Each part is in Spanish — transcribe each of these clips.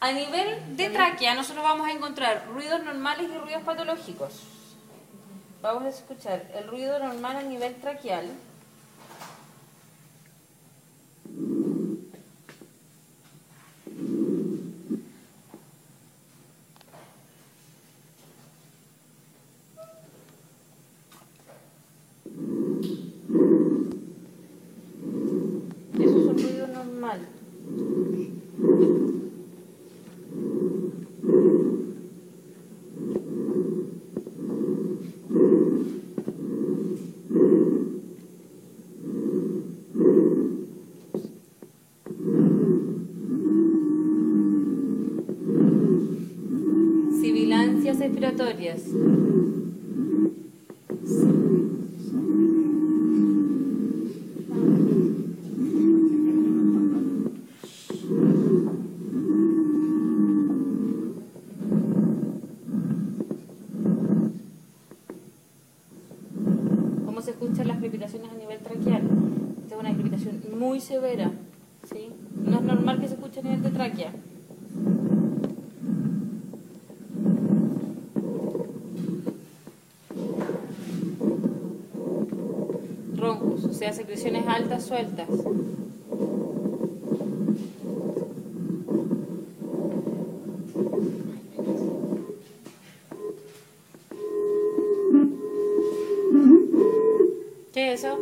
A nivel de tráquea, nosotros vamos a encontrar ruidos normales y ruidos patológicos. Vamos a escuchar el ruido normal a nivel traqueal. Eso es un ruido normal. Sibilancias expiratorias. ¿Cómo se escuchan las crepitaciones a nivel traqueal? Esta es una crepitación muy severa, ¿sí? No es normal que se escuche a nivel de tráquea. Roncos, o sea, secreciones altas sueltas. ¿Qué es eso?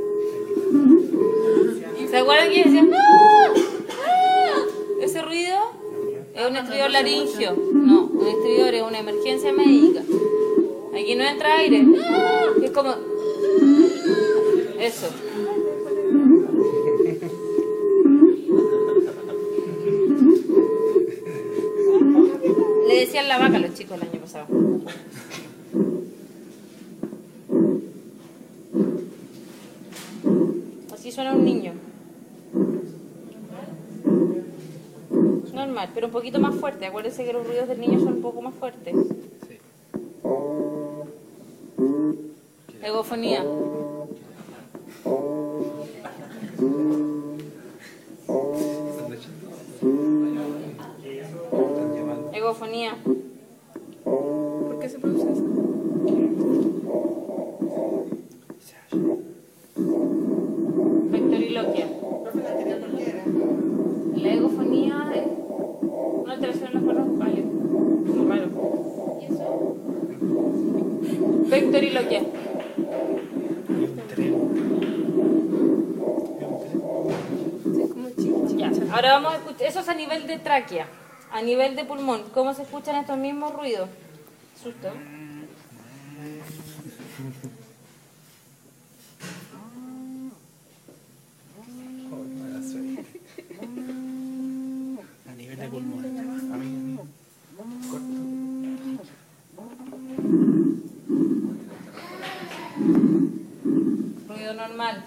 ¿Se acuerdan que decían? ¡Ah! ¡Ah! Ese ruido es un estridor laringio. No, un estridor es una emergencia médica. Aquí no entra aire. Es como... Eso. Le decían la vaca a los chicos el año pasado. Así suena un niño. Normal, pero un poquito más fuerte. Acuérdense que los ruidos del niño son un poco más fuertes. Egofonía. Egofonía. ¿Por qué se produce eso? Vectoriloquia. La egofonía es una alteración en los cuerdas vocales. Muy raro. ¿Y eso? Vectoriloquia. Ya, ahora vamos a escuchar, eso es a nivel de tráquea, a nivel de pulmón, ¿cómo se escuchan estos mismos ruidos? Susto. A nivel de pulmón. A mí. Ruido normal.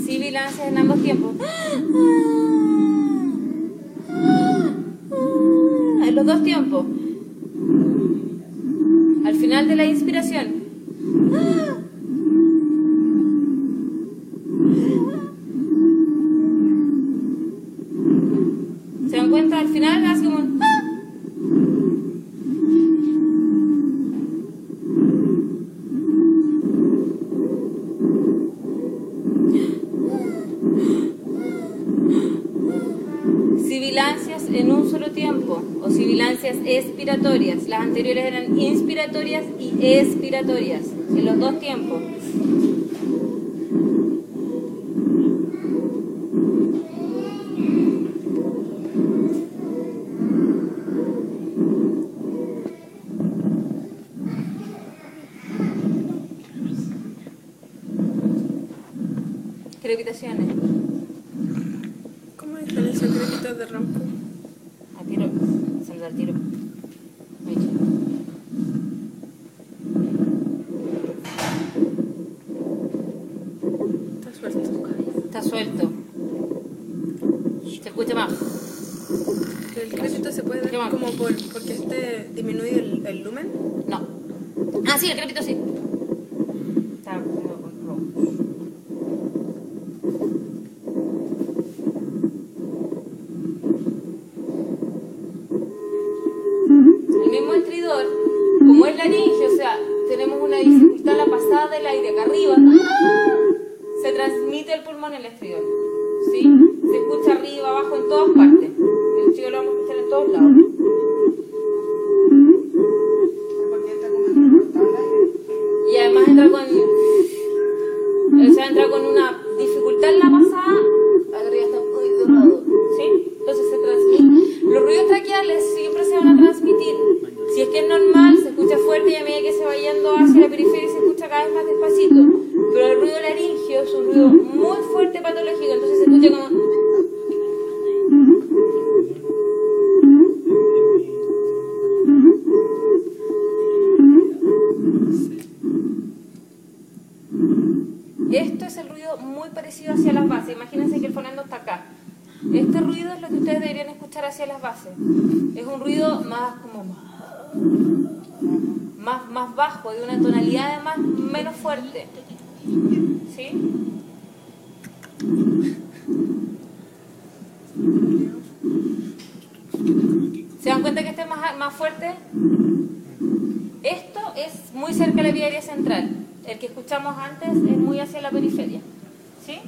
Sibilancias en ambos tiempos. En los dos tiempos. Al final de la inspiración. ¿Se dan cuenta? Al final hace como un... Sibilancias en un solo tiempo o sibilancias expiratorias. Las anteriores eran inspiratorias y expiratorias en los dos tiempos. Crepitaciones. ¿Cómo diferencia el crepito de ronco? A tiro, se me da el tiro. Está suelto. Está suelto. Se escucha más. Pero el crépito se puede ¿Qué ver más? como porque disminuye el lumen. No. Ah, sí, el crépito sí. Está rojo. El mismo estridor, como es laringe, o sea, tenemos una dificultad en la pasada del aire acá arriba, se transmite el pulmón en el estridor. ¿Sí? Se escucha arriba, abajo, en todas partes. El estridor lo vamos a escuchar en todos lados. Y además entra con una dificultad en la pasada. Arriba está muy dorado, ¿sí? Entonces se transmite. Los ruidos traqueales siempre se van a transmitir. Si es que es normal, se escucha fuerte y a medida que se va yendo hacia la periferia se escucha cada vez más despacito. Pero el ruido laringio es un ruido muy fuerte patológico, entonces se escucha como... Esto es el ruido muy parecido hacia las bases. Imagínense que el fonendo está acá. Este ruido es lo que ustedes deberían escuchar hacia las bases. Es un ruido más bajo, de una tonalidad además menos fuerte. ¿Sí? ¿Se dan cuenta que este es más fuerte? Esto es muy cerca de la vía aérea central. El que escuchamos antes es muy hacia la periferia. ¿Sí?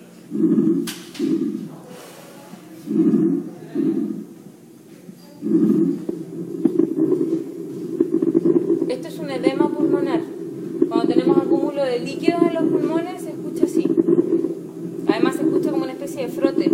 Esto es un edema pulmonar. Cuando tenemos acúmulo de líquidos en los pulmones se escucha así. Además se escucha como una especie de frote.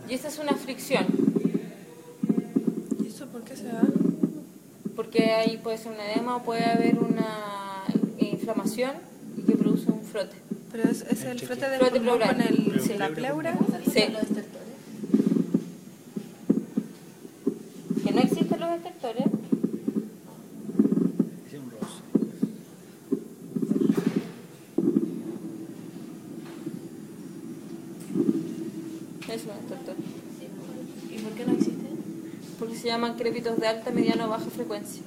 Y esta es una fricción. ¿Y eso por qué se da? Porque ahí puede ser un edema o puede haber una inflamación y que produce un frote. Pero es el frote del Frote pulmón pleural. con la pleura. Sí. Que no existen los estertores. Es un roce. Es un estertor. ¿Y por qué no existe? Porque se llaman crépitos de alta, mediana o baja frecuencia.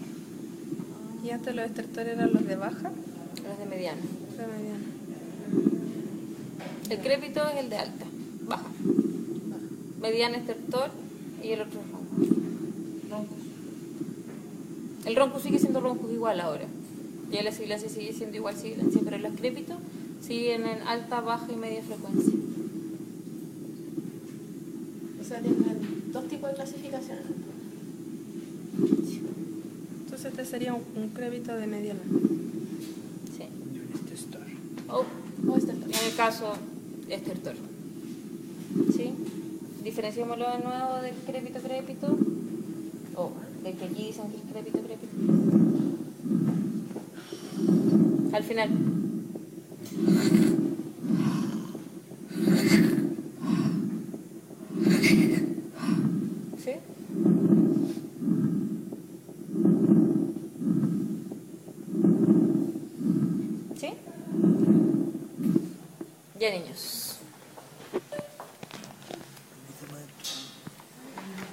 Y antes los estertores eran los de baja. Los de mediana. De mediana. El crépito es el de alta, baja. Mediana estertor y el otro es ronco. El ronco sigue siendo ronco igual ahora. Ya la sibilancia sigue siendo igual sibilancia, pero los crépitos siguen en alta, baja y media frecuencia. O sea, tienen dos tipos de clasificación. Entonces este sería un crépito de mediana. Sí. Y un estestor. O estertor. En el caso, estertor. ¿Sí? Diferenciémoslo de nuevo del crépito. O del que aquí dicen que es crépito. Al final. ¿Sí? ¿Sí? Ya, niños.